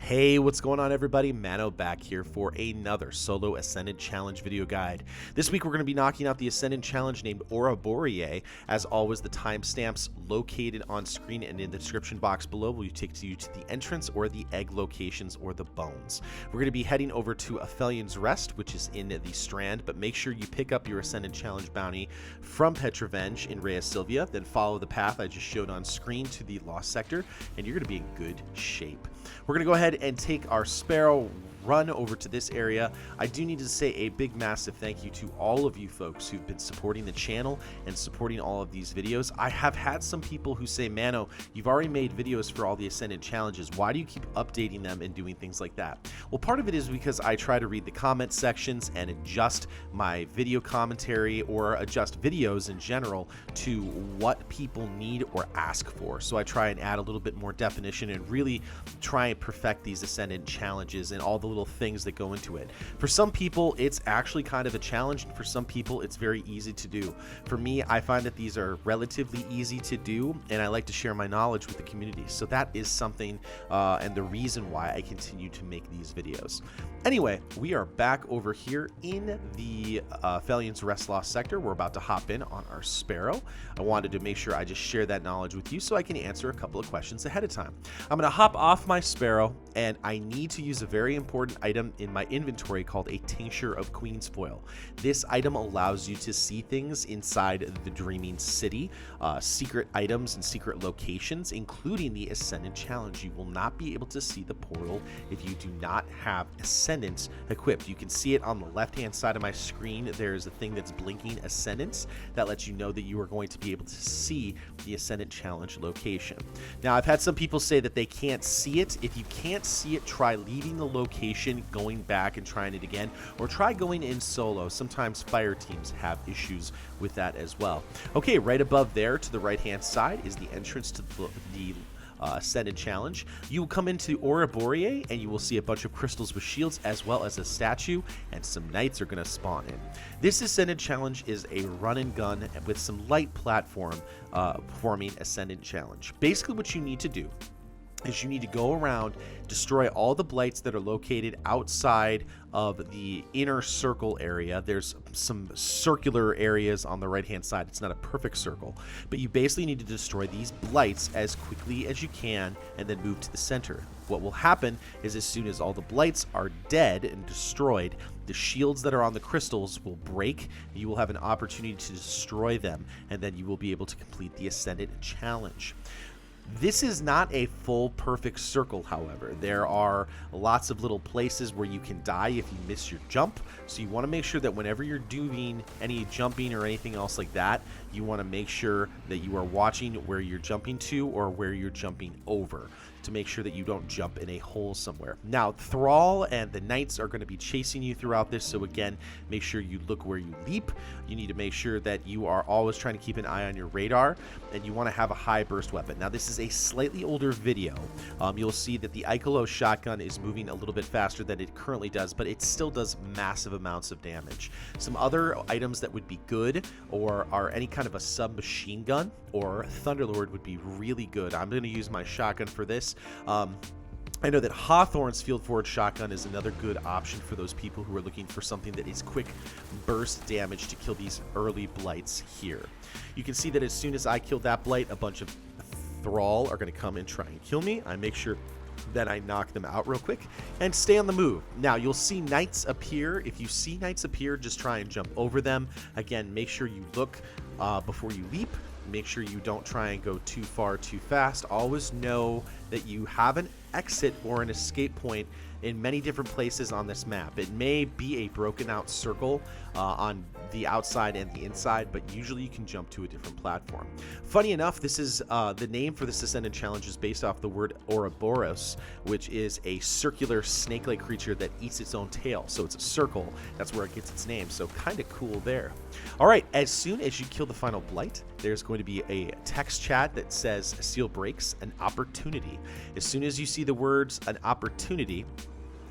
Hey, what's going on everybody? Mano back here for another solo Ascendant Challenge video guide. This week we're going to be knocking out the Ascendant Challenge named Aura Boreae. As always, the timestamps located on screen and in the description box below will take you to the entrance or the egg locations or the bones. We're going to be heading over to Aphelios Rest, which is in the Strand, but make sure you pick up your Ascendant Challenge bounty from Petrovenge in Rhea Silvia, then follow the path I just showed on screen to the Lost Sector, and you're going to be in good shape. We're going to go ahead and take our Sparrow, run over to this area. I do need to say a big massive thank you to all of you folks who've been supporting the channel and supporting all of these videos. I have had some people who say, Mano, you've already made videos for all the Ascendant challenges. Why do you keep updating them and doing things like that? Well, part of it is because I try to read the comment sections and adjust my video commentary or adjust videos in general to what people need or ask for. So I try and add a little bit more definition and really try and perfect these Ascendant challenges and all the little things that go into it. For some people, it's actually kind of a challenge, and for some people, it's very easy to do. For me, I find that these are relatively easy to do, and I like to share my knowledge with the community. So that is something and the reason why I continue to make these videos. Anyway, we are back over here in the Aphelios Rest Lost Sector. We're about to hop in on our Sparrow. I wanted to make sure I just share that knowledge with you so I can answer a couple of questions ahead of time. I'm going to hop off my Sparrow, and I need to use a very important item in my inventory called a Tincture of Queen's Foil. This item allows you to see things inside the Dreaming City, secret items and secret locations, including the Ascendant Challenge. You will not be able to see the portal if you do not have Ascendants equipped. You can see it on the left-hand side of my screen. There's a thing that's blinking Ascendants that lets you know that you are going to be able to see the Ascendant Challenge location. Now, I've had some people say that they can't see it. If you can't see it, try leaving the location, going back and trying it again, or try going in solo. Sometimes fire teams have issues with that as well. Okay, right above there to the right-hand side is the entrance to the Ascendant Challenge. You will come into Aura Boreae and you will see a bunch of crystals with shields as well as a statue, and some knights are going to spawn in. This Ascendant Challenge is a run and gun with some light platform forming Ascendant Challenge. Basically what you need to do is you need to go around, destroy all the blights that are located outside of the inner circle area. There's some circular areas on the right hand side. It's not a perfect circle, but you basically need to destroy these blights as quickly as you can and then move to the center. What will happen is as soon as all the blights are dead and destroyed, the shields that are on the crystals will break. You will have an opportunity to destroy them, and then you will be able to complete the Ascendant Challenge. This is not a full perfect circle, however. There are lots of little places where you can die if you miss your jump, so you want to make sure that whenever you're doing any jumping or anything else like that, you want to make sure that you are watching where you're jumping to or where you're jumping over to make sure that you don't jump in a hole somewhere. Now, Thrall and the Knights are going to be chasing you throughout this, so again, make sure you look where you leap. You need to make sure that you are always trying to keep an eye on your radar, and you want to have a high burst weapon. Now, this is a slightly older video. You'll see that the Icolo shotgun is moving a little bit faster than it currently does, but it still does massive amounts of damage. Some other items that would be good or are any kind of a submachine gun or Thunderlord would be really good. I'm going to use my shotgun for this. I know that Hawthorne's Field Forge shotgun is another good option for those people who are looking for something that is quick burst damage to kill these early blights here. You can see that as soon as I kill that blight, a bunch of Thrall are going to come and try and kill me. I make sure that I knock them out real quick and stay on the move. Now, you'll see Knights appear. If you see Knights appear, just try and jump over them. Again, make sure you look before you leap. Make sure you don't try and go too far too fast. Always know that you have an exit or an escape point in many different places on this map. It may be a broken out circle on the outside and the inside, but usually you can jump to a different platform. Funny enough, this is the name for this Ascendant Challenge is based off the word Ouroboros, which is a circular snake-like creature that eats its own tail. So it's a circle. That's where it gets its name. So kind of cool there. All right, as soon as you kill the final blight, there's going to be a text chat that says seal breaks an opportunity. As soon as you see the words an opportunity,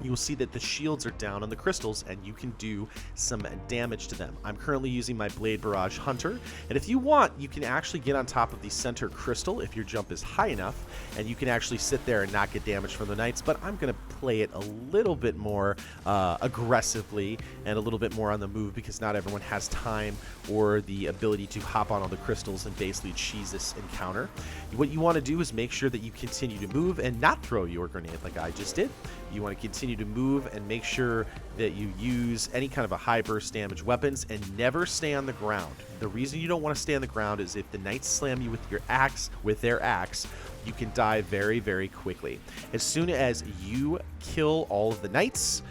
you will see that the shields are down on the crystals and you can do some damage to them. I'm currently using my Blade Barrage Hunter, and if you want, you can actually get on top of the center crystal if your jump is high enough, and you can actually sit there and not get damage from the knights, but I'm going to play it a little bit more aggressively and a little bit more on the move because not everyone has time or the ability to hop on all the crystals and basically cheese this encounter. What you want to do is make sure that you continue to move and not throw your grenade like I just did. You want to continue to move and make sure that you use any kind of a high burst damage weapons and never stay on the ground. The reason you don't want to stay on the ground is if the knights slam you with their axe, you can die very, very quickly. As soon as you kill all of the knights,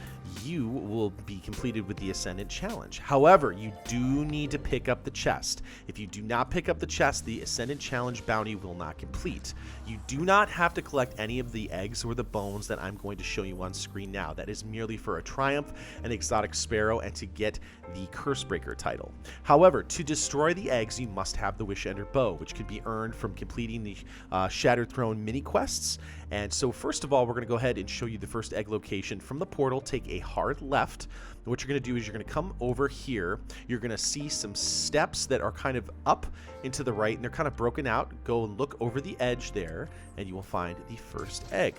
you will be completed with the Ascendant challenge. However, you do need to pick up the chest. If you do not pick up the chest, the Ascendant challenge bounty will not complete. You do not have to collect any of the eggs or the bones that I'm going to show you on screen now. That is merely for a triumph, an exotic Sparrow, and to get the Cursebreaker title. However, to destroy the eggs, you must have the Wish Ender bow, which can be earned from completing the Shattered Throne mini quests. And so first of all, we're going to go ahead and show you the first egg location from the portal. Take a hard left. And what you're going to do is you're going to come over here. You're going to see some steps that are kind of up into the right, and they're kind of broken out. Go and look over the edge there, and you will find the first egg.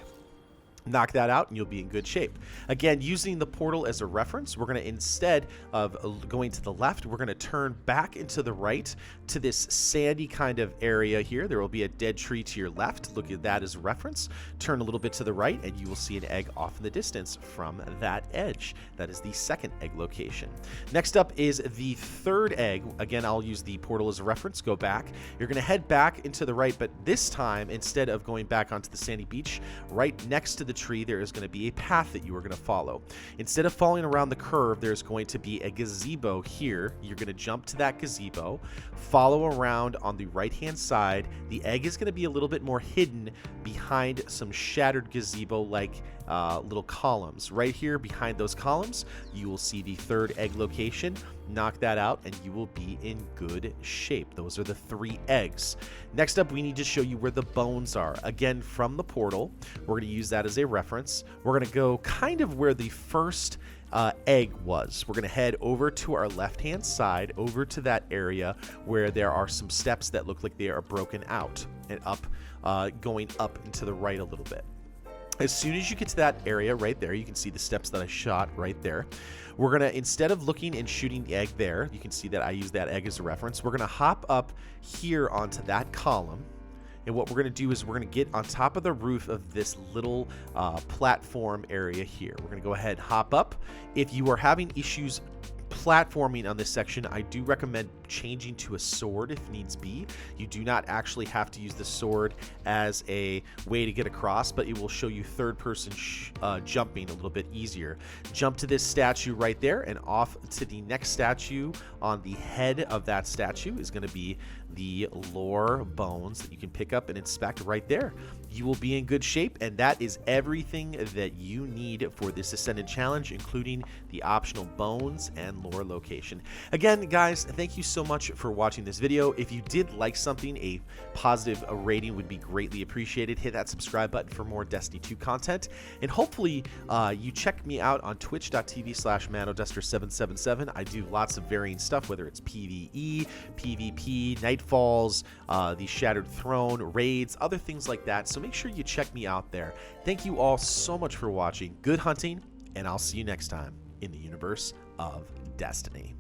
Knock that out and you'll be in good shape. Again, using the portal as a reference, we're going to, instead of going to the left, we're going to turn back into the right to this sandy kind of area here. There will be a dead tree to your left. Look at that as a reference. Turn a little bit to the right and you will see an egg off in the distance from that edge. That is the second egg location. Next up is the third egg. Again, I'll use the portal as a reference. Go back. You're going to head back into the right, but this time, instead of going back onto the sandy beach, right next to the tree, there is going to be a path that you are going to follow. Instead of following around the curve, there's going to be a gazebo here. You're going to jump to that gazebo, follow around on the right hand side. The egg is going to be a little bit more hidden behind some shattered gazebo like little columns. Right here behind those columns, you will see the third egg location. Knock that out and you will be in good shape. Those are the 3 eggs. Next up, we need to show you where the bones are. Again, from the portal, we're going to use that as a reference. We're going to go kind of where the first egg was. We're going to head over to our left hand side, over to that area where there are some steps that look like they are broken out and up, going up and to the right a little bit. As soon as you get to that area right there, you can see the steps that I shot right there. We're going to, instead of looking and shooting the egg there, you can see that I use that egg as a reference. We're going to hop up here onto that column. And what we're going to do is we're going to get on top of the roof of this little platform area here. We're going to go ahead, hop up. If you are having issues platforming on this section, I do recommend changing to a sword if needs be. You do not actually have to use the sword as a way to get across, but it will show you third person jumping a little bit easier. Jump to this statue right there and off to the next statue. On the head of that statue is going to be the lore bones that you can pick up and inspect right there. You will be in good shape, and that is everything that you need for this Ascendant challenge, including the optional bones and lore location. Again, guys, thank you so much for watching this video. If you did like something, a positive rating would be greatly appreciated. Hit that subscribe button for more Destiny 2 content, and hopefully you check me out on twitch.tv/manoduster777. I do lots of varying stuff, whether it's PvE, PvP, Nightfalls, the Shattered Throne, raids, other things like that. So make sure you check me out there. Thank you all so much for watching. Good hunting, and I'll see you next time in the universe of Destiny.